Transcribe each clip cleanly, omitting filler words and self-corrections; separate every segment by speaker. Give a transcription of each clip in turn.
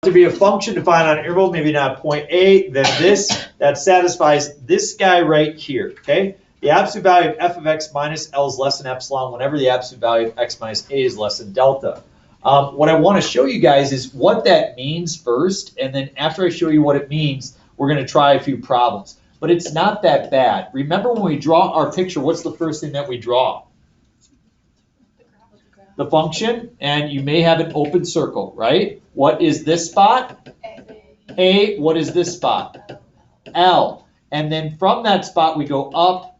Speaker 1: To be a function defined on interval, maybe not point A, then this, that satisfies this guy right here, okay? The absolute value of f of x minus L is less than epsilon whenever the absolute value of x minus A is less than delta. What I want to show you guys is what that means first, and then after I show you what it means, we're going to try a few problems. But it's not that bad. Remember when we draw our picture, what's the first thing that we draw? The function, and you may have an open circle, right? What is this spot? A. What is this spot? L. And then from that spot, we go up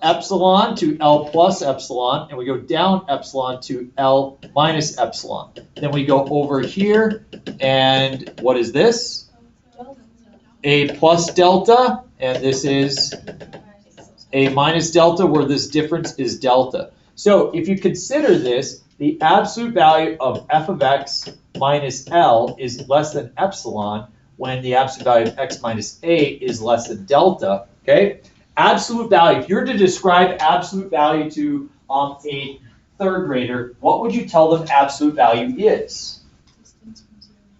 Speaker 1: epsilon to L plus epsilon, and we go down epsilon to L minus epsilon. Then we go over here, and what is this? A plus delta, and this is A minus delta, where this difference is delta. So if you consider this, the absolute value of f of x minus L is less than epsilon when the absolute value of x minus A is less than delta, okay? Absolute value, if you're to describe absolute value to a third grader, what would you tell them absolute value is?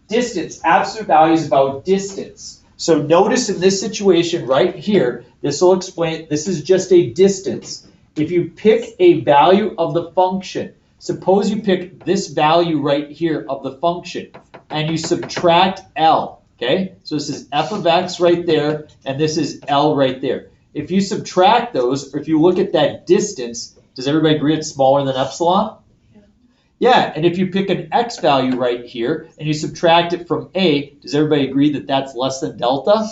Speaker 1: Distance. Absolute value is about distance. So notice in this situation right here, this will explain, this is just a distance. If you pick a value of the function, suppose you pick this value right here of the function, and you subtract L, okay? So this is f of x right there, and this is L right there. If you subtract those, or if you look at that distance, does everybody agree it's smaller than epsilon? Yeah, and if you pick an x value right here, and you subtract it from A, does everybody agree that that's less than delta?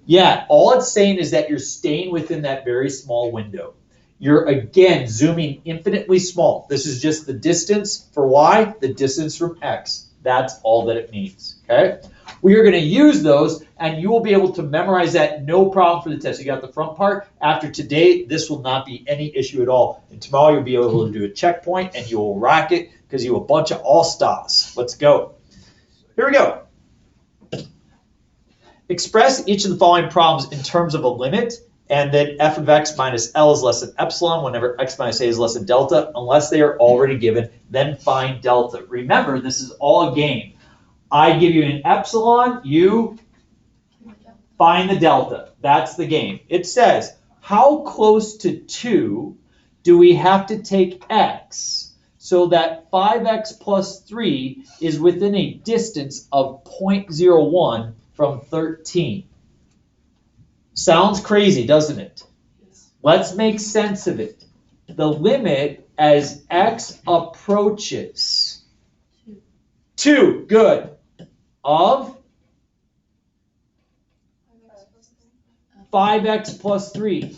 Speaker 1: Yeah, all it's saying is that you're staying within that very small window. You're, again, zooming infinitely small. This is just the distance for y, the distance from x. That's all that it means, okay? We are going to use those, and you will be able to memorize that no problem for the test. You got the front part. After today, this will not be any issue at all. And tomorrow, you'll be able to do a checkpoint, and you will rock it because you have a bunch of all-stars. Let's go. Here we go. Express each of the following problems in terms of a limit, and then f of x minus L is less than epsilon whenever x minus A is less than delta, unless they are already given, then find delta. Remember, this is all a game. I give you an epsilon, you find the delta. That's the game. It says, how close to 2 do we have to take x so that 5x plus 3 is within a distance of 0.01 from 13? Sounds crazy, doesn't it? Let's make sense of it. The limit as x approaches 2, good, of 5x plus 3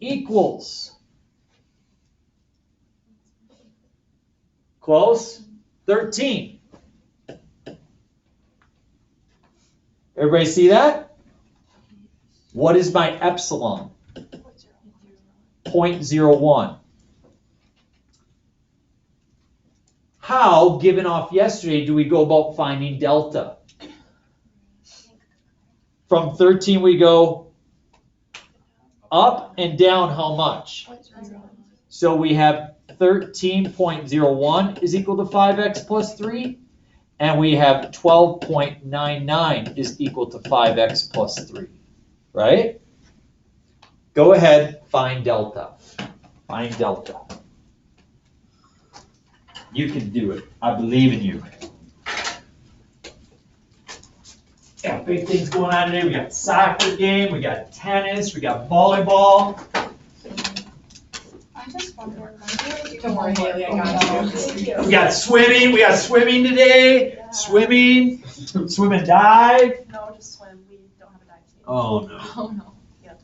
Speaker 1: equals, close, 13. Everybody see that? What is my epsilon? 0.01. How, given off yesterday, do we go about finding delta? From 13 we go up and down how much? So we have 13.01 is equal to 5x plus 3, and we have 12.99 is equal to 5x plus 3. Right? Go ahead, find delta. Find delta. You can do it. I believe in you. Got big things going on today. We got soccer game, we got tennis, we got volleyball.
Speaker 2: I just wonder.
Speaker 3: Don't worry, Haley, I got you.
Speaker 1: We got swimming. We got swimming today. Yeah. Swimming. Swim and dive.
Speaker 3: No, just swim. We don't have a dive team.
Speaker 1: Oh no.
Speaker 3: Oh no. Yep.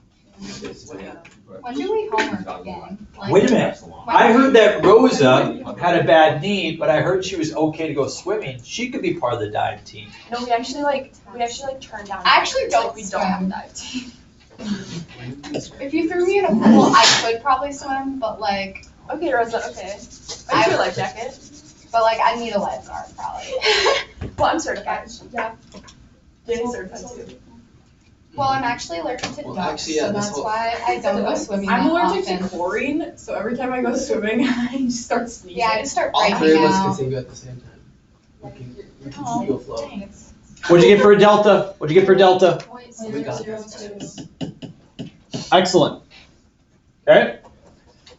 Speaker 2: When do we homework again?
Speaker 1: Wait a minute. I heard that Rosa had a bad knee, but I heard she was okay to go swimming. She could be part of the dive team.
Speaker 3: No, we actually turned down.
Speaker 2: I actually don't
Speaker 3: we
Speaker 2: swim.
Speaker 3: don't have a dive team.
Speaker 2: If you threw me in a pool, I could probably swim, but like.
Speaker 3: Okay, Rosa. Okay. I have your life jacket.
Speaker 2: But like, I need a lifeguard probably.
Speaker 3: Well, I'm certified. Yeah. Danny's certified too.
Speaker 2: Well, I'm actually allergic to ducks, so that's why I don't go swimming
Speaker 3: I'm
Speaker 2: that
Speaker 3: allergic
Speaker 2: often.
Speaker 3: to chlorine, so every time I go swimming, I just start sneezing.
Speaker 2: Yeah, I just start
Speaker 4: All
Speaker 2: breaking
Speaker 4: three of us
Speaker 2: out.
Speaker 4: can sing at the same time.
Speaker 1: What'd you get for a delta? What'd you get for delta? Excellent. Okay?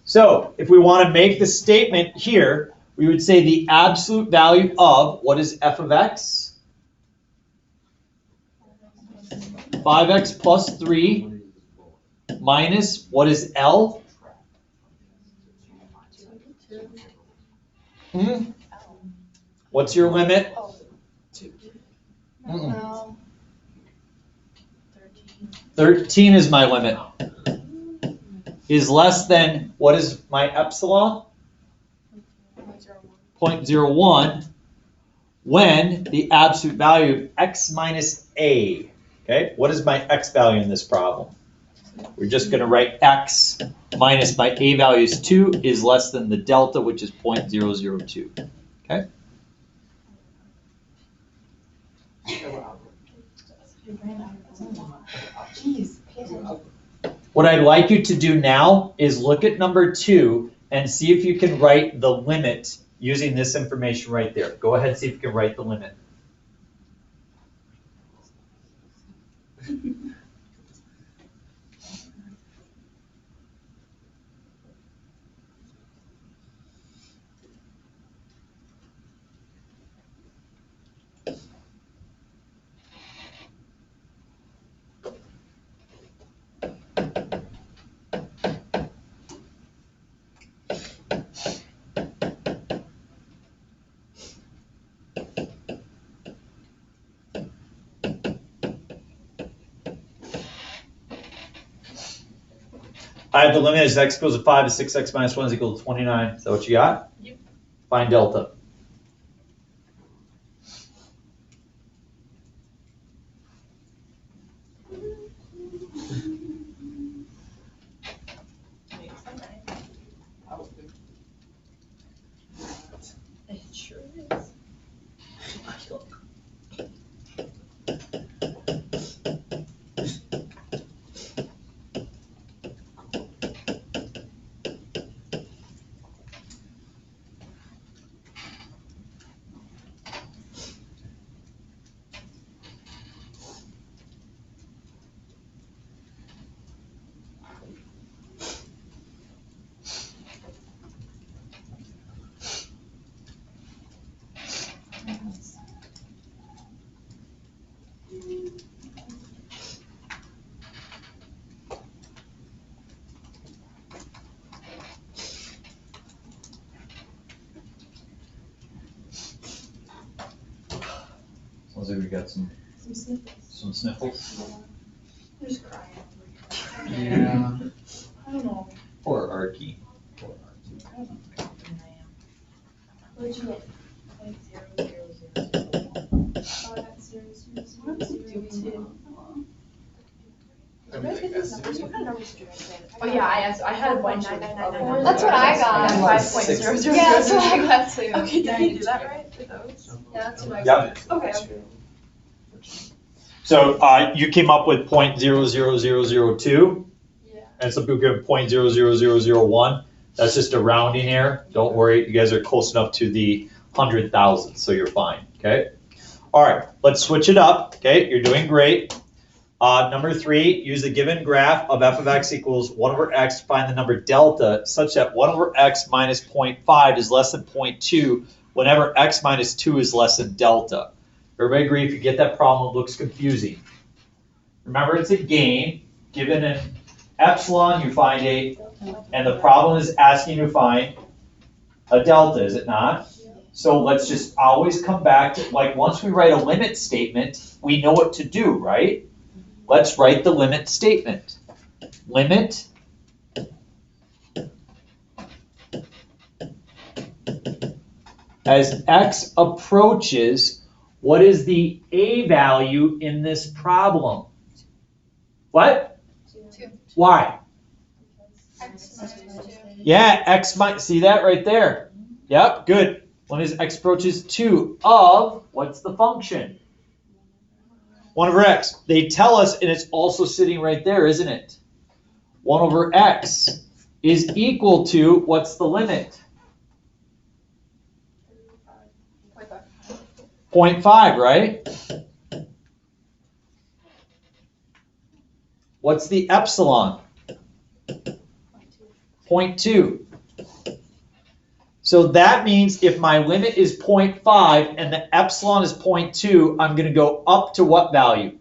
Speaker 1: So, if we want to make the statement here, we would say the absolute value of, what is f of x? 5x plus 3 minus, what is L? What's your limit? 13 is my limit. Is less than, what is my epsilon? 0.01 when the absolute value of x minus a. Okay, what is my x value in this problem? We're just going to write x minus my a value is 2 is less than the delta, which is 0.002. Okay? What I'd like you to do now is look at number 2 and see if you can write the limit using this information right there. Go ahead and see if you can write the limit. I have the limit as x equals to 5 is 6x minus 1 is equal to 29. Is that what you got?
Speaker 3: Yep.
Speaker 1: Find delta.
Speaker 3: It sure is.
Speaker 1: Sounds like we got some sniffles.
Speaker 3: I'm just crying.
Speaker 1: Yeah.
Speaker 3: I don't know.
Speaker 1: Poor Arky.
Speaker 3: I don't know how confident I am. What did you get? 0.0001. Oh, I got 0.0002. What did you guys get these numbers? What kind of numbers did you guys get? Oh yeah, I had a bunch of other numbers.
Speaker 2: That's what I got.
Speaker 3: 5.00.
Speaker 2: Yeah, that's what I got too.
Speaker 3: Okay, did you do that right with those? Yeah, that's what I
Speaker 1: Yep.
Speaker 3: got. Okay.
Speaker 1: So you came up with 0.00002,
Speaker 3: Yeah.
Speaker 1: and some people give 0.00001. That's just a rounding error. Don't worry, you guys are close enough to the 100,000, so you're fine. Okay. All right, let's switch it up. Okay, you're doing great. Number 3, use the given graph of f of x equals 1 over x to find the number delta such that 1 over x minus 0.5 is less than 0.2 whenever x minus 2 is less than delta. Everybody agree if you get that problem, it looks confusing. Remember, it's a game. Given an epsilon, you find a, and the problem is asking you to find a delta, is it not? So let's just always come back to, like, once we write a limit statement, we know what to do, right? Let's write the limit statement. Limit as x approaches, what is the a value in this problem? What?
Speaker 2: 2.
Speaker 1: Why?
Speaker 2: X minus 2.
Speaker 1: Yeah, x might see that right there. Yep, good. When is x approaches 2 of, what's the function? 1 over x. They tell us, and it's also sitting right there, isn't it? 1 over x is equal to, what's the limit? 0.5, right? What's the epsilon? 0.2. So that means if my limit is 0.5 and the epsilon is 0.2, I'm going to go up to what value?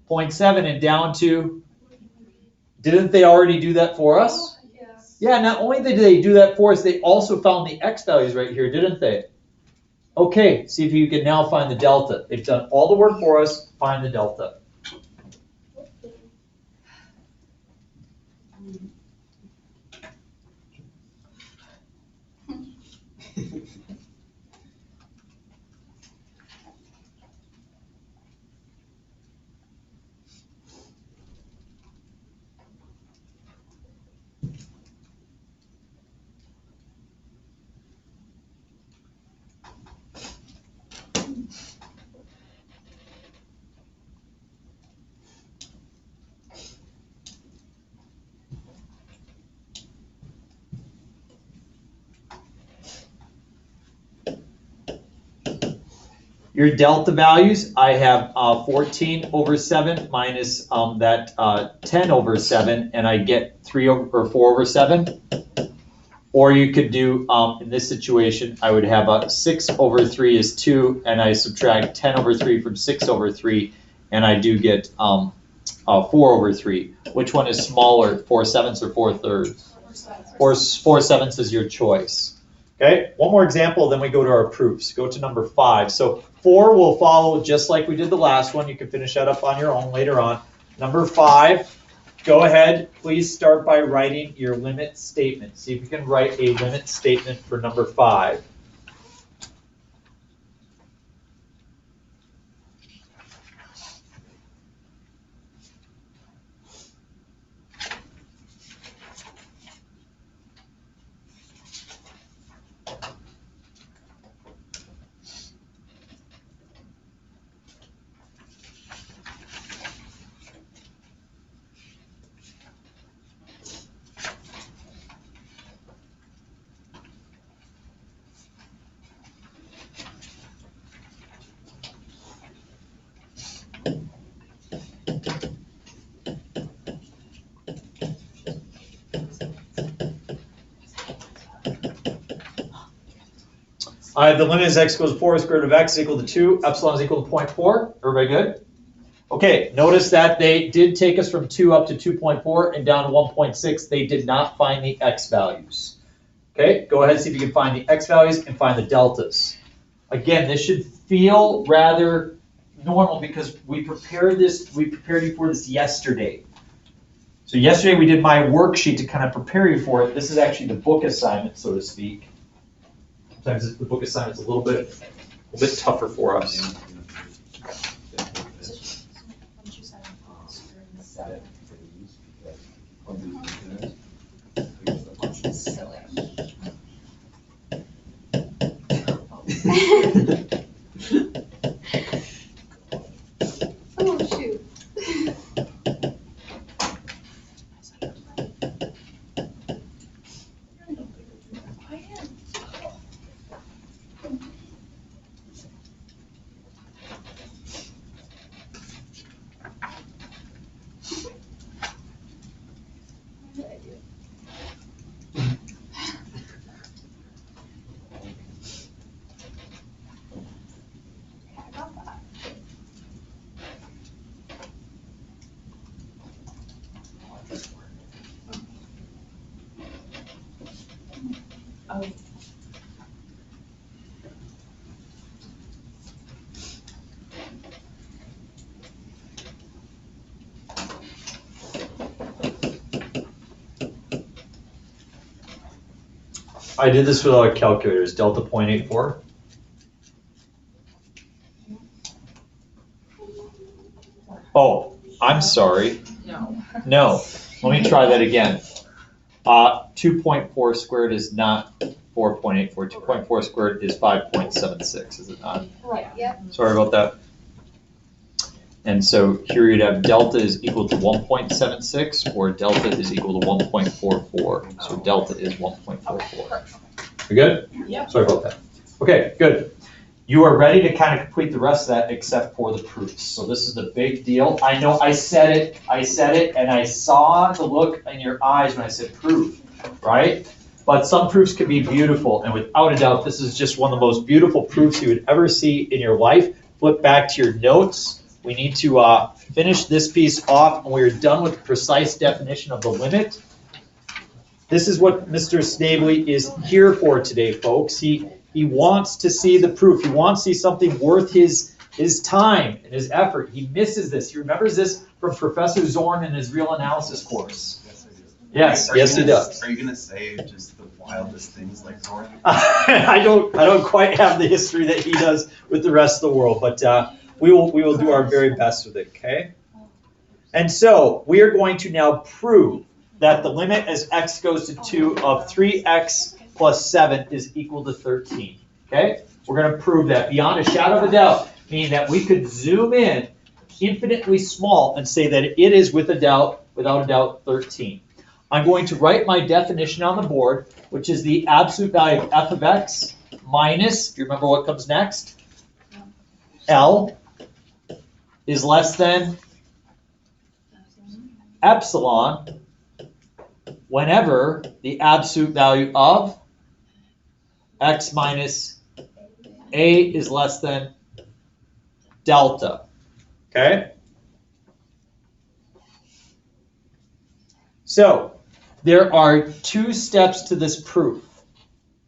Speaker 1: 0.7 and down to, didn't they already do that for us?
Speaker 2: Yes.
Speaker 1: Yeah, not only did they do that for us, they also found the x values right here, didn't they? Okay, see if you can now find the delta. They've done all the work for us, find the delta. Your delta values, I have 14 over 7 minus that 10 over 7, and I get 3 over, or 4 over 7. Or you could do, in this situation, I would have 6 over 3 is 2, and I subtract 10 over 3 from 6 over 3, and I do get 4 over 3. Which one is smaller, 4/7 or 4/3? 4/7 is your choice. Okay, one more example, then we go to our proofs. Go to number 5. So 4 will follow just like we did the last one. You can finish that up on your own later on. Number 5, go ahead. Please start by writing your limit statement. See if you can write a limit statement for number 5. The limit is x equals 4, square root of x is equal to 2, epsilon is equal to 0.4. Everybody good? Okay, notice that they did take us from 2 up to 2.4 and down to 1.6. They did not find the x values. Okay, go ahead and see if you can find the x values and find the deltas. Again, this should feel rather normal because we prepared you for this yesterday. So yesterday we did my worksheet to kind of prepare you for it. This is actually the book assignment, so to speak. Sometimes the book assignment's a little bit tougher for us.
Speaker 2: Oh, shoot.
Speaker 3: Oh.
Speaker 1: I did this with our calculators, delta 0.84. Oh, I'm sorry. No, let me try that again. 2.4 squared is not 4.84. 2.4 squared is 5.76, is it not?
Speaker 2: Right, yep.
Speaker 1: Sorry about that. And so here you'd have delta is equal to 1.76 or delta is equal to 1.44. So delta is 1.44. You good?
Speaker 3: Yeah.
Speaker 1: Sorry about that. Okay, good. you are ready to kind of complete the rest of that except for the proofs. So this is the big deal. I know I said it, and I saw the look in your eyes when I said proof, right? But some proofs can be beautiful, and without a doubt, this is just one of the most beautiful proofs you would ever see in your life. Flip back to your notes. We need to finish this piece off, and we're done with the precise definition of the limit. This is what Mr. Snavely is here for today, folks. He wants to see the proof. He wants to see something worth his time and his effort. He misses this. He remembers this from Professor Zorn in his real analysis course. Yes, yes, he does.
Speaker 4: Are you gonna say just the wildest things like Zorn?
Speaker 1: I don't quite have the history that he does with the rest of the world, but we will do our very best with it. Okay. And so we are going to now prove that the limit as x goes to 2 of 3x plus 7 is equal to 13. Okay. We're going to prove that beyond a shadow of a doubt, meaning that we could zoom in infinitely small and say that it is without a doubt 13. I'm going to write my definition on the board, which is the absolute value of f of x minus, do you remember what comes next? L is less than epsilon whenever the absolute value of x minus a is less than delta. Okay? So, there are 2 steps to this proof,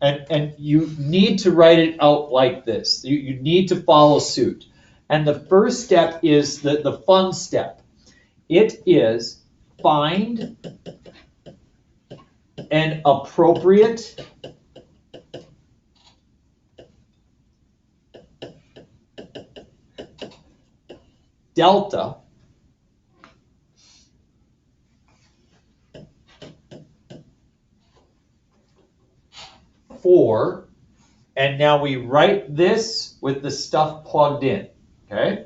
Speaker 1: and you need to write it out like this. You need to follow suit. And the first step is the fun step. It is find an appropriate delta for, and now we write this with the stuff plugged in, okay?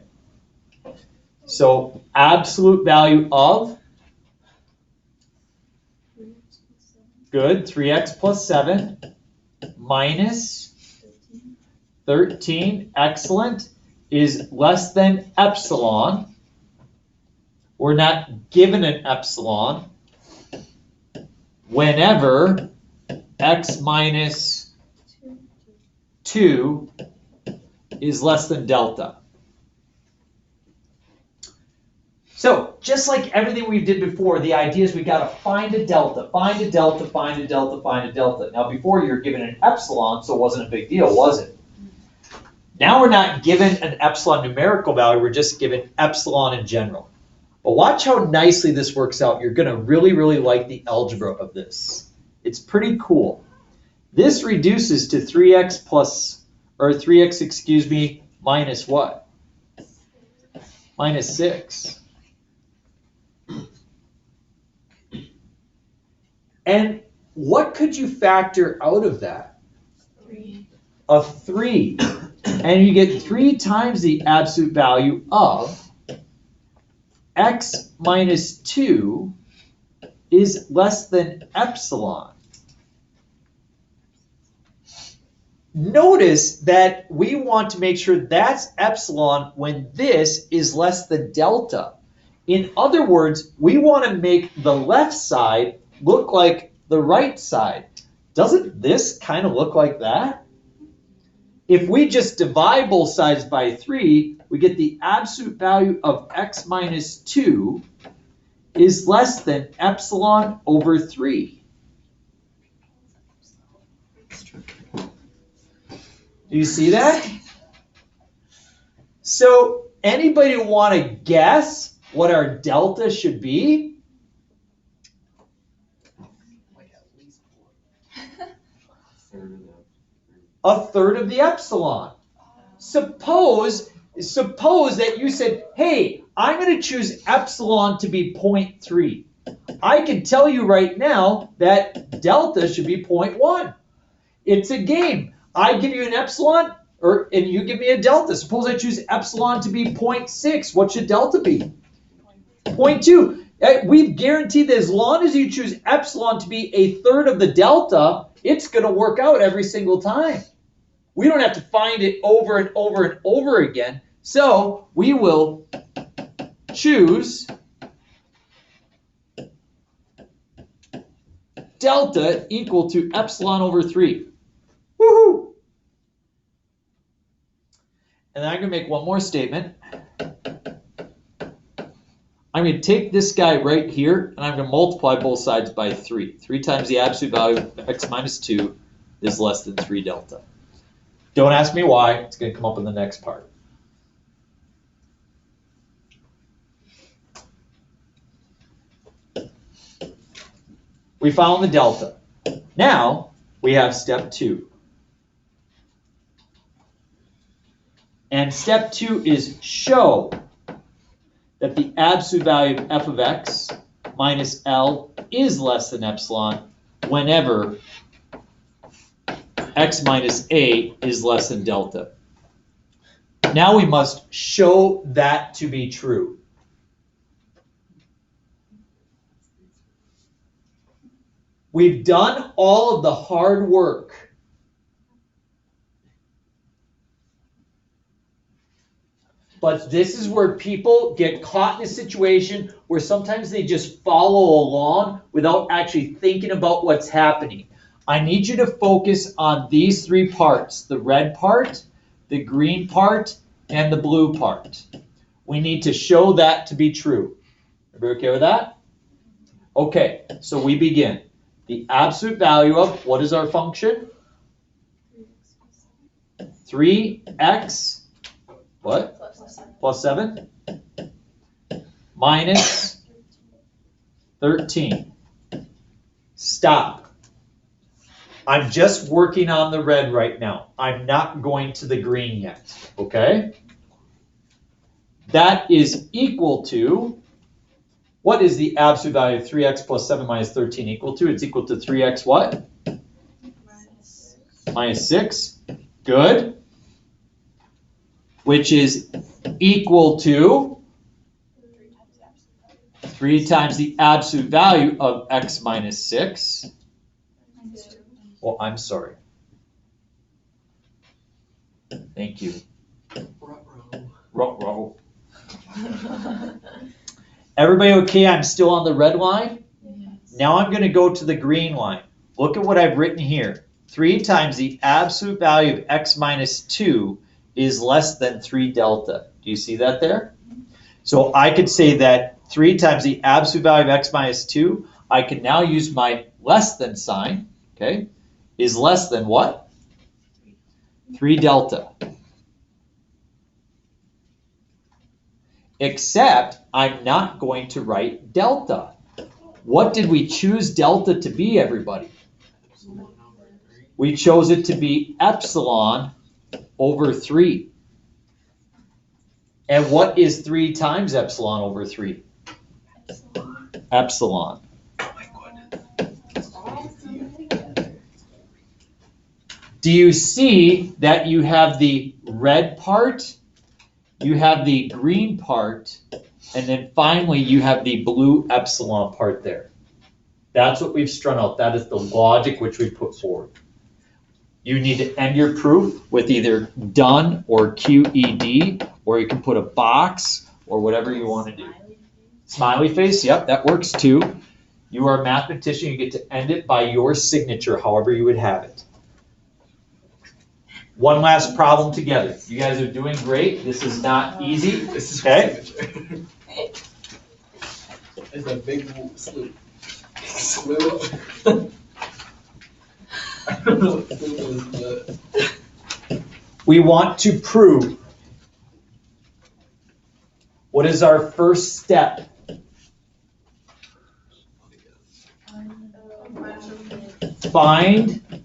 Speaker 1: So absolute value of, good, 3x plus 7 minus 13, excellent, is less than epsilon. We're not given an epsilon whenever x minus 2 is less than delta. So, just like everything we did before, the idea is we got to find a delta, find a delta, find a delta, find a delta. Now, before you were given an epsilon, so it wasn't a big deal, was it? Now we're not given an epsilon numerical value, we're just given epsilon in general. But watch how nicely this works out. You're going to really, really like the algebra of this. It's pretty cool. This reduces to 3x plus, or 3x, excuse me, minus what? Minus 6. And what could you factor out of that?
Speaker 2: 3.
Speaker 1: A 3. And you get 3 times the absolute value of x minus 2 is less than epsilon. Notice that we want to make sure that's epsilon when this is less than delta. In other words, we want to make the left side look like the right side. Doesn't this kind of look like that? If we just divide both sides by 3, we get the absolute value of x minus 2 is less than epsilon over 3. Do you see that? So, anybody want to guess what our delta should be?
Speaker 4: Like at least 4.
Speaker 1: A third of the epsilon. Suppose that you said, hey, I'm going to choose epsilon to be 0.3. I can tell you right now that delta should be 0.1. It's a game. I give you an epsilon, and you give me a delta. Suppose I choose epsilon to be 0.6. What should delta be? 0.2. We've guaranteed that as long as you choose epsilon to be a third of the delta, it's going to work out every single time. we don't have to find it over and over and over again. So we will choose delta equal to epsilon over 3. Woohoo! And then I'm going to make one more statement. I'm going to take this guy right here, and I'm going to multiply both sides by 3. 3 times the absolute value of x minus 2 is less than 3 delta. Don't ask me why. It's going to come up in the next part. We found the delta. Now, we have step 2. And step 2 is show that the absolute value of f of x minus L is less than epsilon whenever x minus a is less than delta. Now we must show that to be true. We've done all of the hard work. But this is where people get caught in a situation where sometimes they just follow along without actually thinking about what's happening. I need you to focus on these 3 parts, the red part, the green part, and the blue part. We need to show that to be true. Everybody okay with that? Okay, so we begin. The absolute value of, what is our function? 3x, what? Plus 7 minus 13. Stop. I'm just working on the red right now. I'm not going to the green yet, okay? That is equal to, what is the absolute value of 3x plus 7 minus 13 equal to? It's equal to 3x what? Minus 6. Good. Which is equal to 3 times the absolute value of x minus 6. Well, I'm sorry. Thank you. Ruh-roh. Everybody okay? I'm still on the red line? Yes. Now I'm going to go to the green line. Look at what I've written here. 3 times the absolute value of x minus 2 is less than 3 delta. Do you see that there? So I could say that 3 times the absolute value of x minus 2, I can now use my less than sign, okay, is less than what? 3 delta. Except I'm not going to write delta. What did we choose delta to be, everybody? We chose it to be epsilon over 3. And what is 3 times epsilon over 3? Epsilon.
Speaker 4: Oh my goodness.
Speaker 1: Do you see that you have the red part, you have the green part, and then finally you have the blue epsilon part there? That's what we've strung out. That is the logic which we put forward. You need to end your proof with either done or QED, or you can put a box or whatever you want to do. Smiley face, yep, that works too. You are a mathematician, you get to end it by your signature, however you would have it. One last problem together. You guys are doing great. This is not easy.
Speaker 4: This is
Speaker 1: okay?
Speaker 5: It's a big sloop. I don't know what sloop is, but
Speaker 1: We want to prove. What is our first step? Find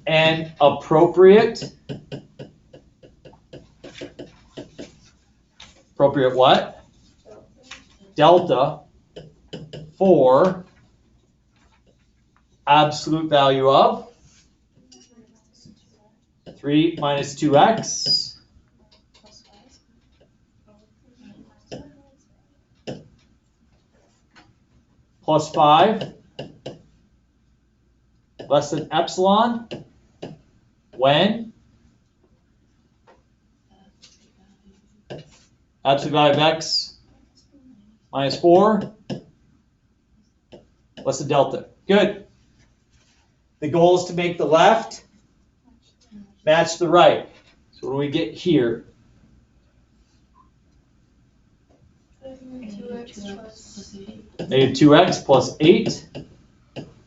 Speaker 1: an appropriate what? Delta for absolute value of 3 minus 2x plus 5 less than epsilon when Absolute value of x minus 4 less than delta. Good. The goal is to make the left match the right. So what do we get here? Negative 2x plus 8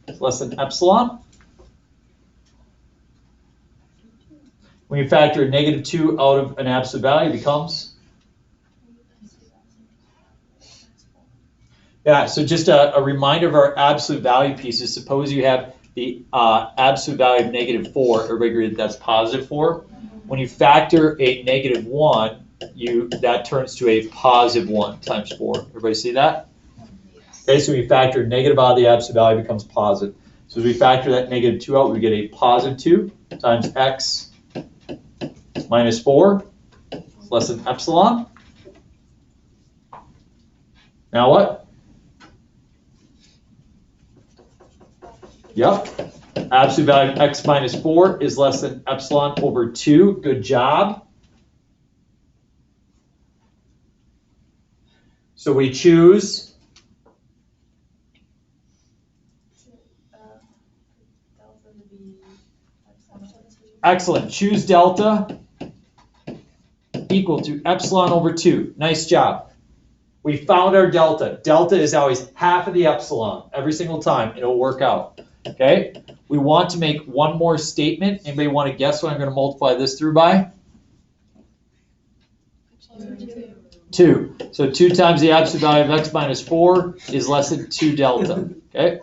Speaker 1: is less than epsilon. When you factor a negative 2 out of an absolute value, it becomes? Yeah, so just a reminder of our absolute value pieces. Suppose you have the absolute value of negative 4, everybody agree that that's positive 4. When you factor a negative 1, that turns to a positive 1 times 4. Everybody see that? Okay, so we factor negative out of the absolute value, becomes positive. So as we factor that negative 2 out, we get a positive 2 times x minus 4 is less than epsilon. Now what? Yep. Absolute value of x minus 4 is less than epsilon over 2. Good job. So we choose excellent. Choose delta equal to epsilon over 2. Nice job. We found our delta. Delta is always half of the epsilon every single time. It'll work out. Okay? We want to make one more statement. Anybody want to guess what I'm going to multiply this through by? 2. So 2 times the absolute value of x minus 4 is less than 2 delta. Okay?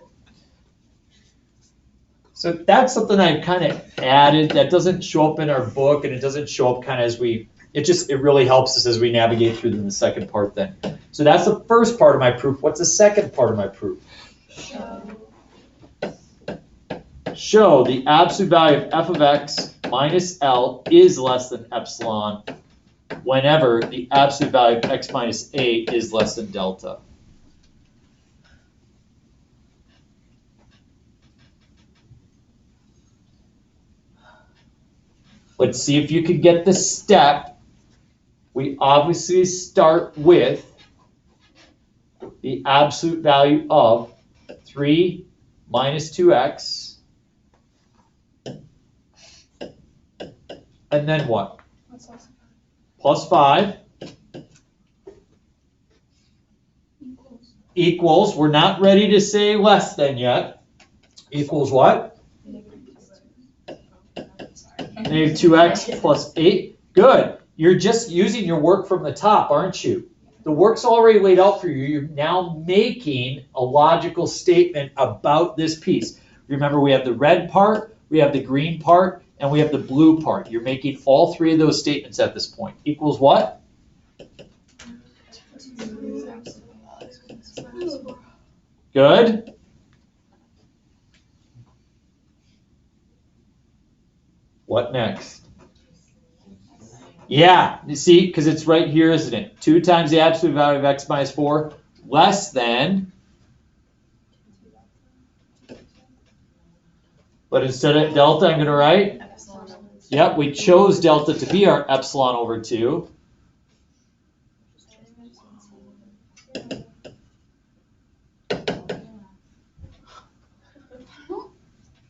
Speaker 1: So that's something I've kind of added that doesn't show up in our book, and it doesn't show up kind of as it really helps us as we navigate through the second part then. So that's the first part of my proof. What's the second part of my proof? Show the absolute value of f of x minus L is less than epsilon whenever the absolute value of x minus a is less than delta. Let's see if you can get the step. We obviously start with the absolute value of 3 minus 2x. And then what? Plus 5. Equals, we're not ready to say less than yet. Equals what? Negative 2x plus 8. Good. You're just using your work from the top, aren't you? The work's already laid out for you. You're now making a logical statement about this piece. Remember, we have the red part, we have the green part, and we have the blue part. You're making all three of those statements at this point. Equals what? Good. What next? Yeah, you see, because it's right here, isn't it? 2 times the absolute value of x minus 4 less than, but instead of delta, I'm going to write, yep, we chose delta to be our epsilon over 2.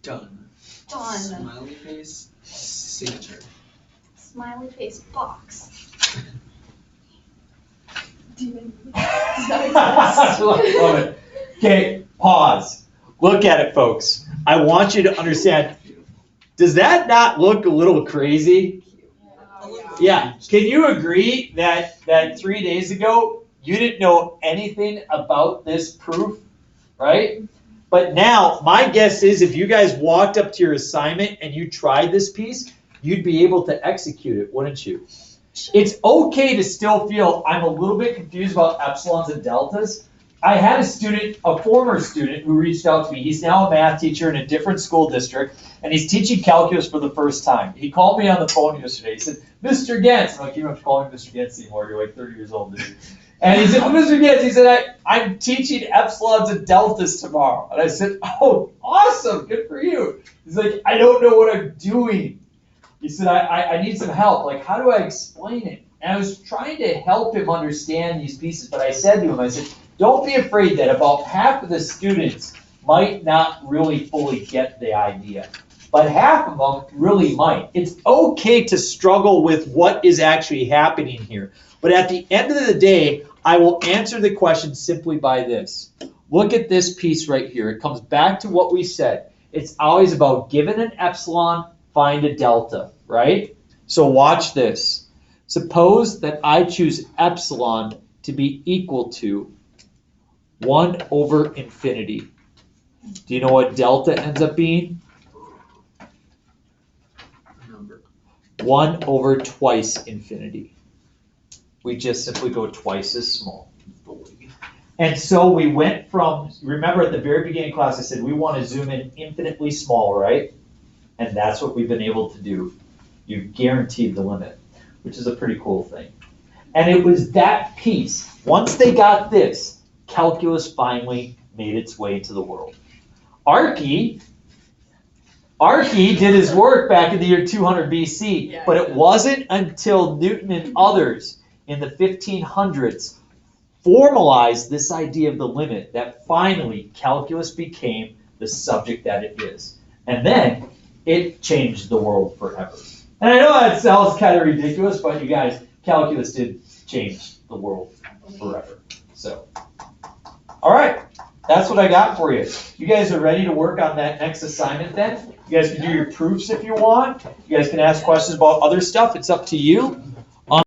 Speaker 5: Done.
Speaker 2: Done.
Speaker 5: Smiley face, signature.
Speaker 2: Smiley face box.
Speaker 1: Love it. Okay, pause. Look at it, folks. I want you to understand. Does that not look a little crazy? Yeah. Can you agree that 3 days ago you didn't know anything about this proof, right? But now my guess is if you guys walked up to your assignment and you tried this piece, you'd be able to execute it, wouldn't you? It's okay to still feel I'm a little bit confused about epsilons and deltas. I had a student, a former student, who reached out to me. He's now a math teacher in a different school district, and he's teaching calculus for the first time. He called me on the phone yesterday. He said, Mr. Gens, I'm like, you don't have to call me Mr. Gens anymore. You're like 30 years old, dude. And he said, Mr. Gens, he said, I'm teaching epsilons and deltas tomorrow. And I said, oh, awesome, good for you. He's like, I don't know what I'm doing. He said, I need some help. Like, how do I explain it? And I was trying to help him understand these pieces, but I said to him, I said, don't be afraid that about half of the students might not really fully get the idea, but half of them really might. It's okay to struggle with what is actually happening here. But at the end of the day, I will answer the question simply by this. Look at this piece right here. It comes back to what we said. It's always about given an epsilon, find a delta, right? So watch this. Suppose that I choose epsilon to be equal to 1 over infinity. Do you know what delta ends up being?
Speaker 5: Number.
Speaker 1: 1 over twice infinity. We just simply go twice as small. And so we went from, remember at the very beginning of class I said we want to zoom in infinitely small, right? And that's what we've been able to do. You've guaranteed the limit, which is a pretty cool thing. And it was that piece, once they got this, calculus finally made its way into the world. Archie did his work back in the year 200 BC, but it wasn't until Newton and others in the 1500s formalized this idea of the limit that finally calculus became the subject that it is. And then it changed the world forever. And I know that sounds kind of ridiculous, but you guys, calculus did change the world forever. So, all right, that's what I got for you. You guys are ready to work on that next assignment then? You guys can do your proofs if you want. You guys can ask questions about other stuff. It's up to you.